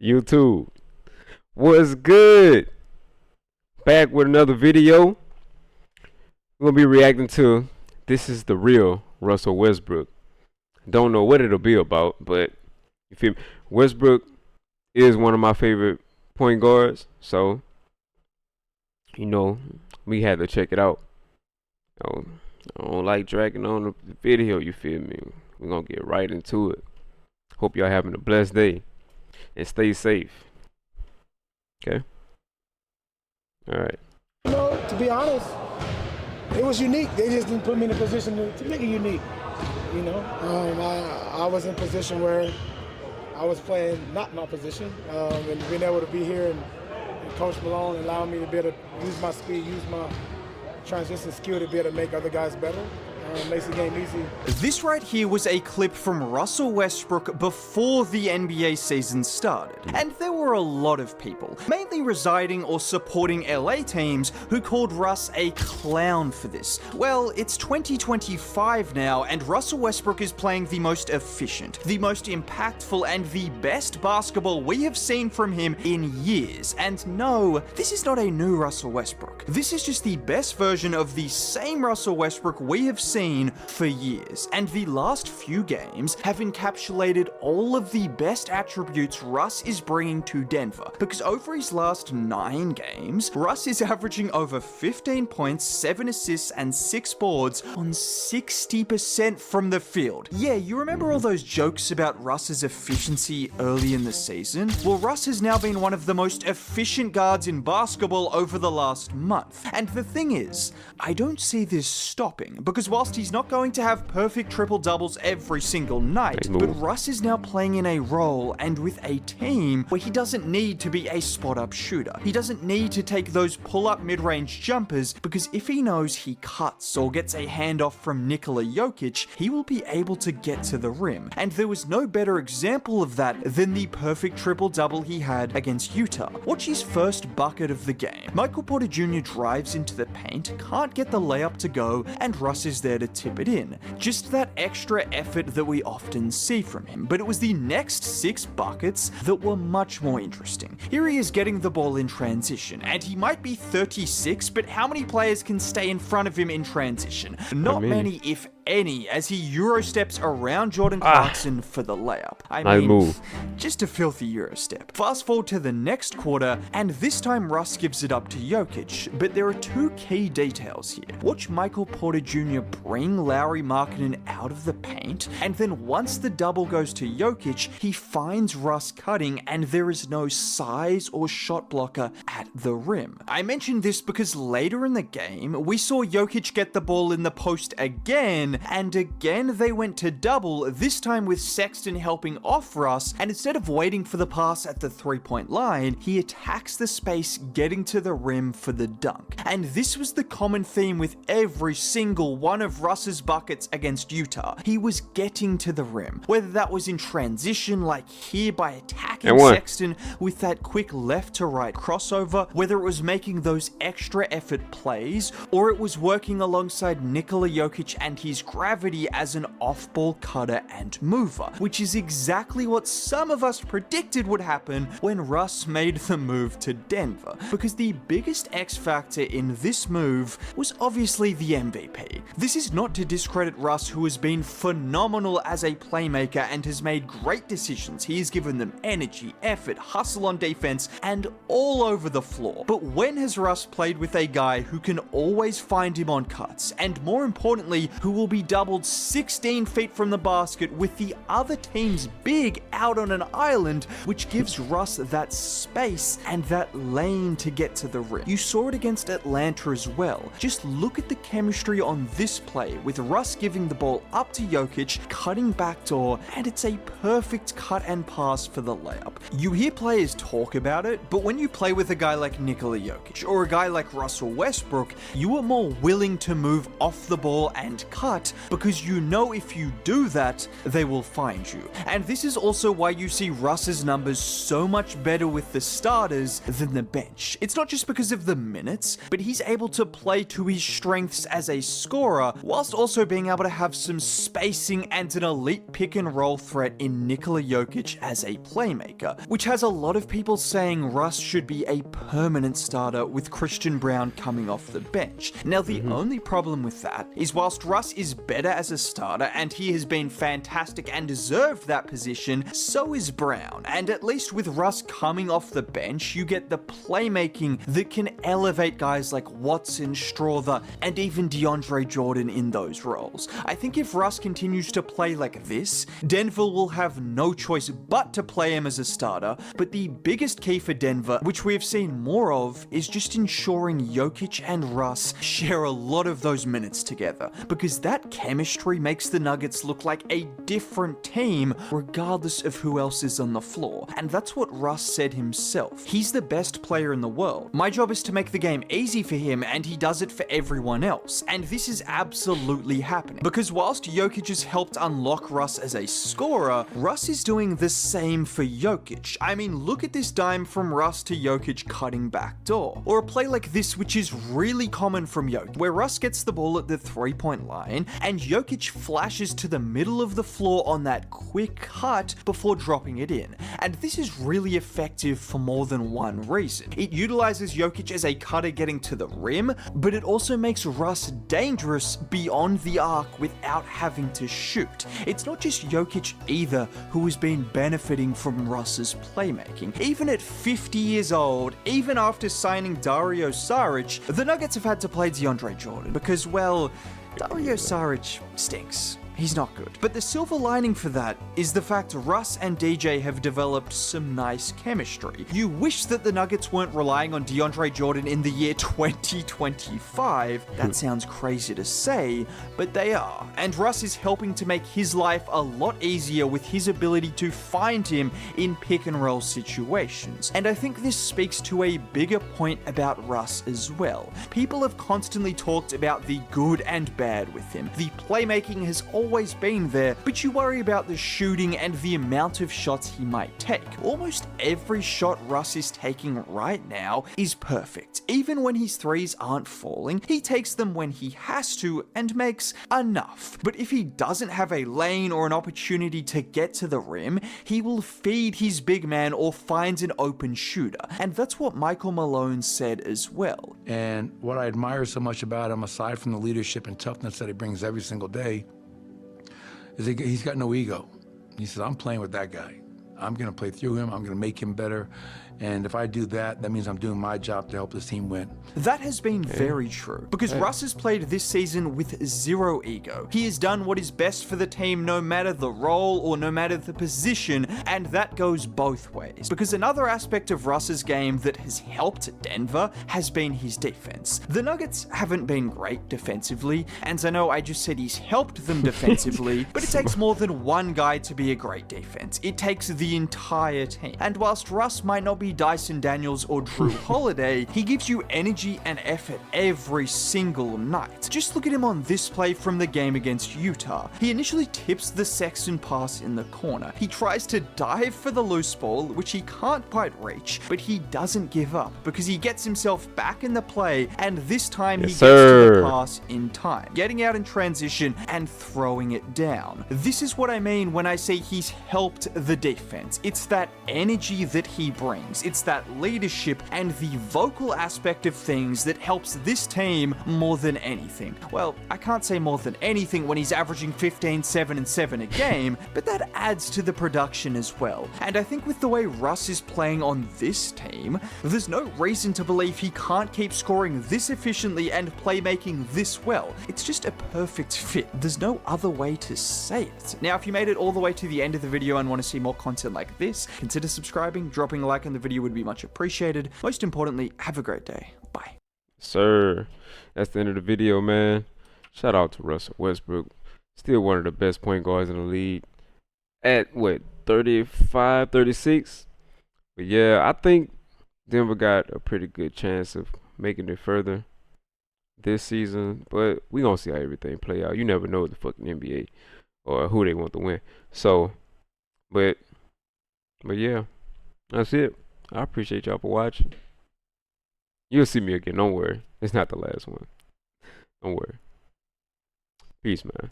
YouTube. What's good? Back with another video. We're gonna be reacting to This Is the Real Russell Westbrook. Don't know what it'll be about, but you feel me? Westbrook is one of my favorite point guards, so we had to check it out. I don't like dragging on the video, you feel me? We're gonna get right into it. Hope y'all having a blessed day and stay safe. Okay. All right. To be honest, it was unique. They just didn't put me in a position to make it unique. I was in a position where I was playing not my position, and being able to be here and Coach Malone allowing me to be able to use my speed, use my transition skill to be able to make other guys better. Makes the game easy. This right here was a clip from Russell Westbrook before the NBA season started, and there were a lot of people, mainly residing or supporting LA teams, who called Russ a clown for this. Well, it's 2025 now, and Russell Westbrook is playing the most efficient, the most impactful, and the best basketball we have seen from him in years. And no, this is not a new Russell Westbrook. This is just the best version of the same Russell Westbrook we have seen for years, and the last few games have encapsulated all of the best attributes Russ is bringing to Denver, because over his last 9 games, Russ is averaging over 15 points, 7 assists, and 6 boards on 60% from the field. Yeah, you remember all those jokes about Russ's efficiency early in the season? Well, Russ has now been one of the most efficient guards in basketball over the last month, and the thing is, I don't see this stopping, because whilst he's not going to have perfect triple-doubles every single night, but Russ is now playing in a role and with a team where he doesn't need to be a spot-up shooter. He doesn't need to take those pull-up mid-range jumpers, because if he knows he cuts or gets a handoff from Nikola Jokic, he will be able to get to the rim. And there was no better example of that than the perfect triple-double he had against Utah. Watch his first bucket of the game. Michael Porter Jr. drives into the paint, can't get the layup to go, and Russ is there to tip it in. Just that extra effort that we often see from him, but it was the next 6 buckets that were much more interesting. Here he is getting the ball in transition, and he might be 36, but how many players can stay in front of him in transition? Not many, if any, as he Euro steps around Jordan Clarkson for the layup. I mean, just a filthy Euro step. Fast forward to the next quarter, and this time Russ gives it up to Jokic, but there are 2 key details here. Watch Michael Porter Jr. bring Lauri Markkanen out of the paint, and then once the double goes to Jokic, he finds Russ cutting, and there is no size or shot blocker at the rim. I mentioned this because later in the game, we saw Jokic get the ball in the post again, and again they went to double, this time with Sexton helping off Russ, and instead of waiting for the pass at the 3-point line, he attacks the space, getting to the rim for the dunk. And this was the common theme with every single one of Russ's buckets against Utah. He was getting to the rim, whether that was in transition like here by attacking Sexton with that quick left to right crossover, whether it was making those extra effort plays, or it was working alongside Nikola Jokic and his gravity as an off-ball cutter and mover, which is exactly what some of us predicted would happen when Russ made the move to Denver, because the biggest X factor in this move was obviously the MVP. This is not to discredit Russ, who has been phenomenal as a playmaker and has made great decisions. He has given them energy, effort, hustle on defense, and all over the floor. But when has Russ played with a guy who can always find him on cuts, and more importantly, who will be doubled 16 feet from the basket with the other team's big out on an island, which gives Russ that space and that lane to get to the rim? You saw it against Atlanta as well. Just look at the chemistry on this play, with Russ giving the ball up to Jokic, cutting backdoor, and it's a perfect cut and pass for the layup. You hear players talk about it, but when you play with a guy like Nikola Jokic or a guy like Russell Westbrook, you are more willing to move off the ball and cut cut, because you know if you do that, they will find you. And this is also why you see Russ's numbers so much better with the starters than the bench. It's not just because of the minutes, but he's able to play to his strengths as a scorer, whilst also being able to have some spacing and an elite pick and roll threat in Nikola Jokic as a playmaker, which has a lot of people saying Russ should be a permanent starter with Christian Brown coming off the bench. Now, the only problem with that is whilst Russ is better as a starter and he has been fantastic and deserved that position, so is Brown. And at least with Russ coming off the bench, you get the playmaking that can elevate guys like Watson, Strother, and even DeAndre Jordan in those roles. I think if Russ continues to play like this, Denver will have no choice but to play him as a starter, but the biggest key for Denver, which we have seen more of, is just ensuring Jokic and Russ share a lot of those minutes together, because that chemistry makes the Nuggets look like a different team regardless of who else is on the floor. And that's what Russ said himself. He's the best player in the world. My job is to make the game easy for him, and he does it for everyone else. And this is absolutely happening, because whilst Jokic has helped unlock Russ as a scorer, Russ is doing the same for Jokic. I mean, look at this dime from Russ to Jokic cutting back door. Or a play like this, which is really common from Jokic, where Russ gets the ball at the three-point line, and Jokic flashes to the middle of the floor on that quick cut before dropping it in. And this is really effective for more than one reason. It utilizes Jokic as a cutter getting to the rim, but it also makes Russ dangerous beyond the arc without having to shoot. It's not just Jokic either who has been benefiting from Russ's playmaking. Even at 50 years old, even after signing Dario Saric, the Nuggets have had to play DeAndre Jordan because, well, Dario Saric stinks. He's not good. But the silver lining for that is the fact Russ and DJ have developed some nice chemistry. You wish that the Nuggets weren't relying on DeAndre Jordan in the year 2025. That sounds crazy to say, but they are. And Russ is helping to make his life a lot easier with his ability to find him in pick and roll situations. And I think this speaks to a bigger point about Russ as well. People have constantly talked about the good and bad with him. The playmaking has always been there, but you worry about the shooting and the amount of shots he might take. Almost every shot Russ is taking right now is perfect. Even when his threes aren't falling, he takes them when he has to and makes enough. But if he doesn't have a lane or an opportunity to get to the rim, he will feed his big man or finds an open shooter. And that's what Michael Malone said as well. And what I admire so much about him, aside from the leadership and toughness that he brings every single day, is he's got no ego. He says, I'm playing with that guy. I'm going to play through him. I'm going to make him better. And if I do that, that means I'm doing my job to help this team win. That has been very true, because Russ has played this season with zero ego. He has done what is best for the team no matter the role or no matter the position, and that goes both ways. Because another aspect of Russ's game that has helped Denver has been his defense. The Nuggets haven't been great defensively, and I know I just said he's helped them defensively, but it takes more than one guy to be a great defense. It takes the entire team. And whilst Russ might not be Dyson Daniels or Drew Holiday, he gives you energy and effort every single night. Just look at him on this play from the game against Utah. He initially tips the Sexton pass in the corner. He tries to dive for the loose ball, which he can't quite reach, but he doesn't give up because he gets himself back in the play, and this time he gets to the pass in time, getting out in transition and throwing it down. This is what I mean when I say he's helped the defense. It's that energy that he brings. It's that leadership and the vocal aspect of things that helps this team more than anything. Well, I can't say more than anything when he's averaging 15, 7, and 7 a game, but that adds to the production as well. And I think with the way Russ is playing on this team, there's no reason to believe he can't keep scoring this efficiently and playmaking this well. It's just a perfect fit. There's no other way to say it. Now, if you made it all the way to the end of the video and want to see more content like this, consider subscribing, dropping a like on the video would be much appreciated. Most importantly, have a great day. Bye. Sir, that's the end of the video, man. Shout out to Russell Westbrook. Still one of the best point guards in the league. At what, 35, 36? But yeah, I think Denver got a pretty good chance of making it further. this season, but we gonna see how everything play out. You never know with the fucking NBA or who they want to win. So, but yeah, that's it. I appreciate y'all for watching. You'll see me again. Don't worry. It's not the last one. Don't worry. Peace, man.